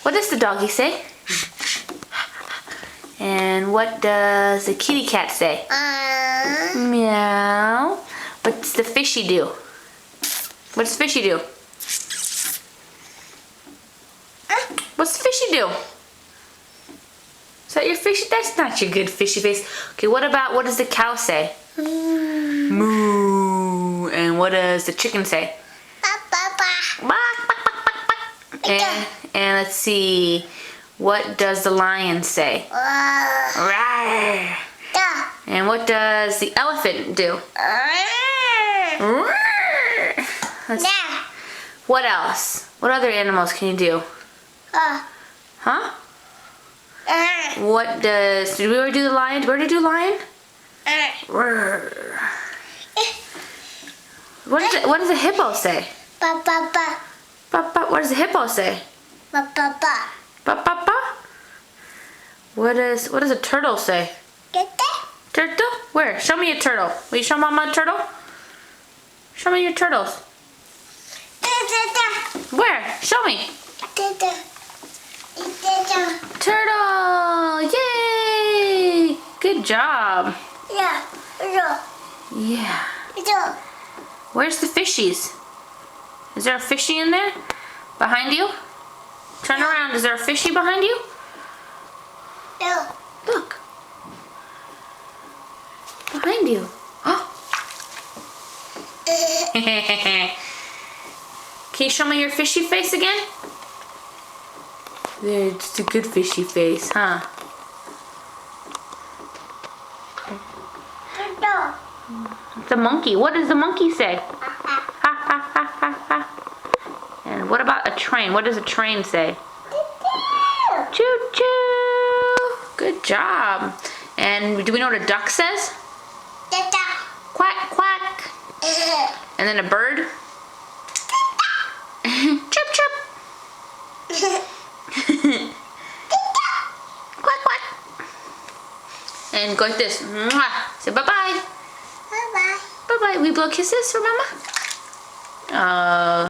What does the doggy say? And what does the kitty cat say? Meow. What's the fishy do? What does fishy do? What's the fishy do? Is that your fishy? That's not your good fishy face. Okay, what does the cow say? Moo. And what does the chicken say? And let's see, what does the lion say? Rawr. And what does the elephant do? What else? What other animals can you do? Huh? What does, did we already do the lion? Did we already do lion? What does a hippo say? What does a hippo say? What does a turtle say? Turtle? Where? Show me a turtle. Will you show Mama a turtle? Show me your turtles. Where? Show me. Turtle! Yay! Good job. Yeah. Where's the fishies? Is there a fishy in there? Behind you? Turn around. Is there a fishy behind you? No. Look. Behind you. Oh. Can you show me your fishy face again? There, it's a good fishy face, huh? No. It's a monkey. What does the monkey say? Ha ha ha ha ha. And what about a train? What does a train say? Choo choo. Good job. And do we know what a duck says? Quack quack. And then a bird? Chirp chirp. Quack quack. And go like this. Mwah. Say bye bye. Bye bye. Bye bye. We blow kisses for Mama.